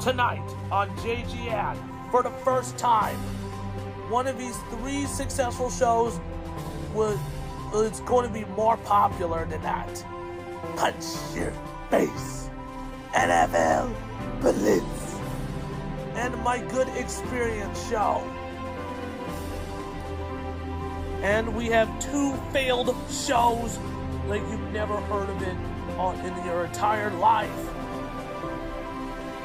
Tonight on JGN, for the first time, one of these 3 successful shows is going to be more popular than that. Punch your face. NFL Blitz. And My Good Experience show. And we have 2 failed shows like you've never heard of it in your entire life.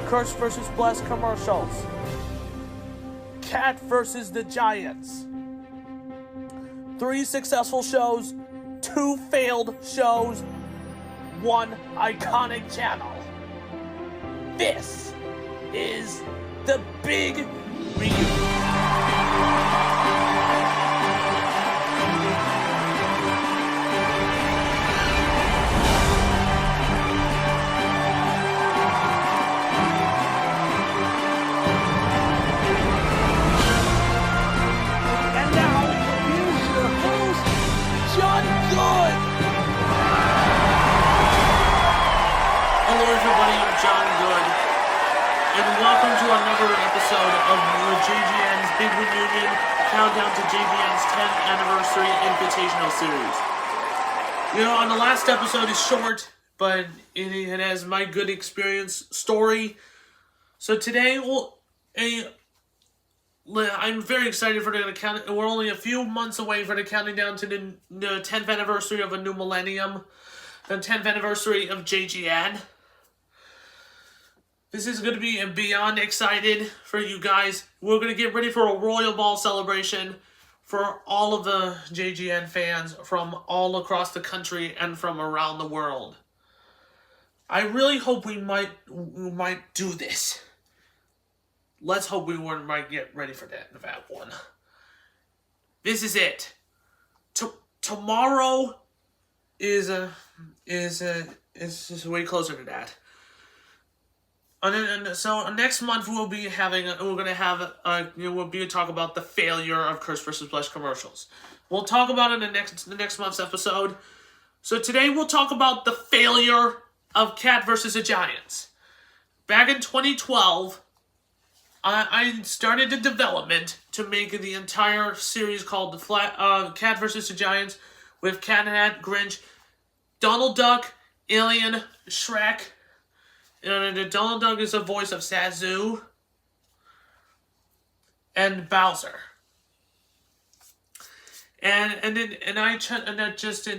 Curse versus Bless commercials. Cat versus the Giants. 3 successful shows, 2 failed shows, 1 iconic channel. This is the Big Reunion. Hello everybody, I'm John Good, and welcome to another episode of the JGN's Big Reunion Countdown to JGN's 10th Anniversary Invitational Series. You know, on the last episode is short, but it has My Good Experience story. So today, I'm very excited for the count. We're only a few months away from the counting down to the 10th anniversary of a new millennium, the 10th anniversary of JGN. This is going to be beyond excited for you guys. We're going to get ready for a Royal Ball celebration for all of the JGN fans from all across the country and from around the world. I really hope we might do this. Let's hope we might get ready for that one. This is it. Tomorrow is just way closer to that. And so next month we'll be talk about the failure of Curse vs. Bless commercials. We'll talk about it in the next month's episode. So today we'll talk about the failure of Cat vs. the Giants. Back in 2012, I started the development to make the entire series called the Cat vs. the Giants with Cat in Hat, Grinch, Donald Duck, Alien, Shrek. And Donald Duck is the voice of Sazu and Bowser. And it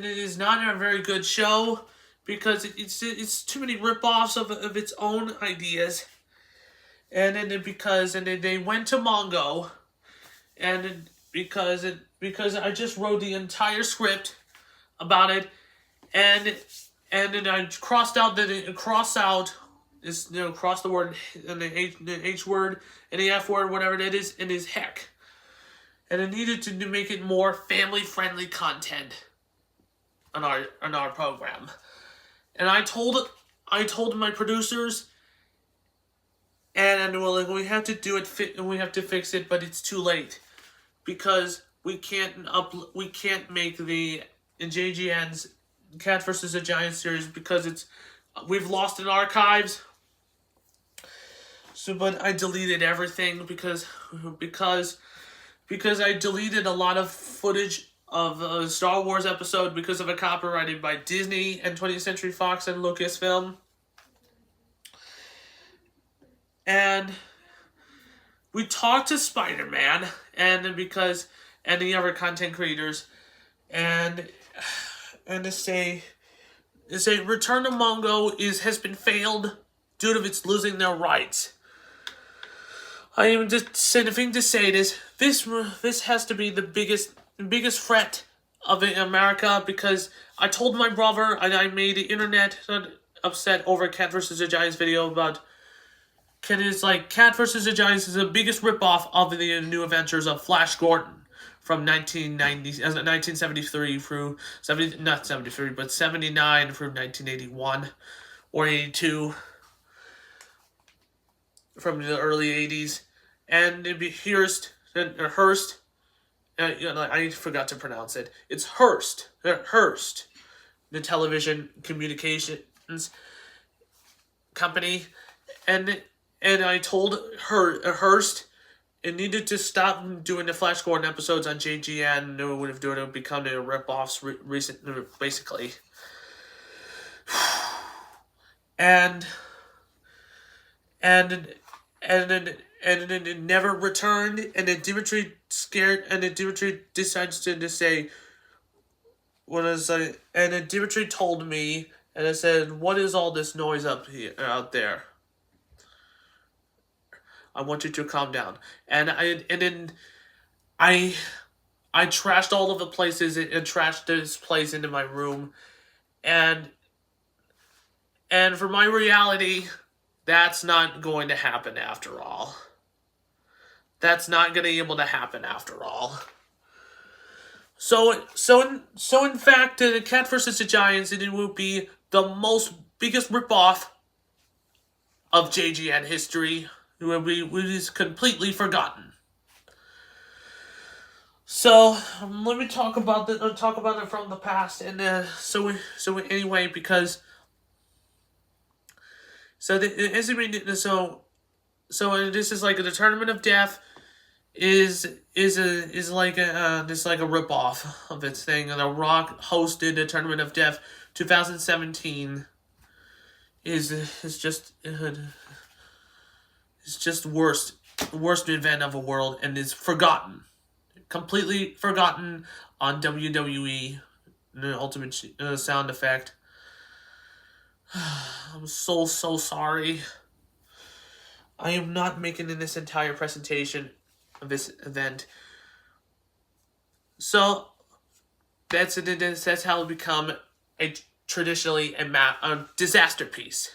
is not a very good show because it's too many ripoffs of its own ideas. And then they went to Mongo, and because I just wrote the entire script about it, and then I cross the word and the H word and the F word, whatever it is, and is heck. And I needed to make it more family friendly content on our program. And I told my producers, and we're like, we have to do it and we have to fix it, but it's too late because we can't make the JGN's Cat vs. the Giants series because we've lost in archives. So, but I deleted everything because I deleted a lot of footage of a Star Wars episode because of a copyrighted by Disney and 20th Century Fox and Lucasfilm. And we talked to Spider-Man and the other content creators and to say Return to Mongo has been failed due to its losing their rights. I am just saying the thing to say this has to be the biggest threat of America because I told my brother and I made the internet upset over Cat vs. the Giants video about Cat vs. the Giants is the biggest ripoff of the New Adventures of Flash Gordon from 1973 through 79 through 1981 or 82 from the early 80s, and it'd be Hearst, I forgot to pronounce it. It's Hearst, the television communications company, and and I told Hearst it needed to stop doing the Flash Gordon episodes on JGN. No one would have done it. It would become a rip-offs basically. And it never returned. And then Dimitri decides to say, and then Dimitri told me, and I said, "What is all this noise out there? I want you to calm down." And then I trashed all of the places and trashed this place into my room, and for my reality, that's not going to happen after all. That's not going to be able to happen after all. So in fact, the Cat vs. the Giants, it will be the biggest ripoff of JGN history. It is completely forgotten. So let me talk about it from the past, and so anyway, because this is like the Tournament of Death is like a ripoff of its thing. And The Rock hosted the Tournament of Death 2017 is just worst event of a world, and is forgotten, completely forgotten on WWE, the Ultimate Sound Effect. I'm so sorry. I am not making this entire presentation of this event. So that's how it become traditionally a disaster piece,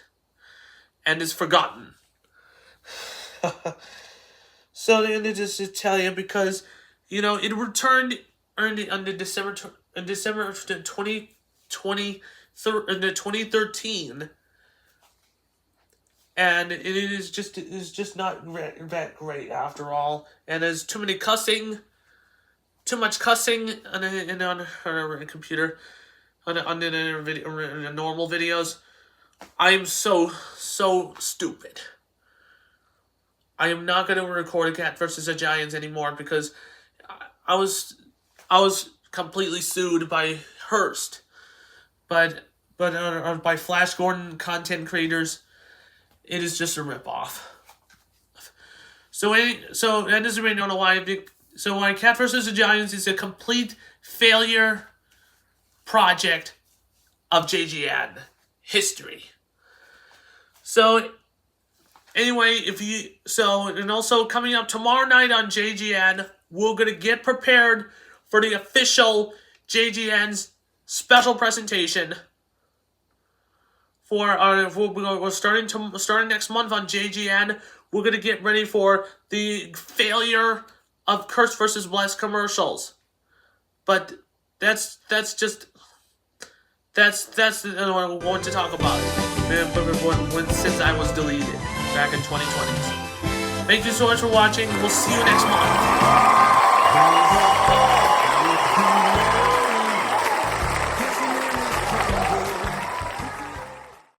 and is forgotten. So then just to tell you, because it returned on December 2013, and it is just not that great after all, and there's too much cussing on her computer, on the normal videos. I am so stupid. I am not going to record a Cat vs. the Giants anymore, because I was completely sued by Hearst, but by Flash Gordon content creators. It is just a ripoff. So that doesn't really know why. So why Cat vs. the Giants is a complete failure project of JGN history. So anyway, and also coming up tomorrow night on JGN, we're gonna get prepared for the official JGN's special presentation. We're starting next month on JGN. We're gonna get ready for the failure of Curse vs. Bless commercials, but that's what I want to talk about. Since I was deleted back in 2020. Thank you so much for watching. We'll see you next month.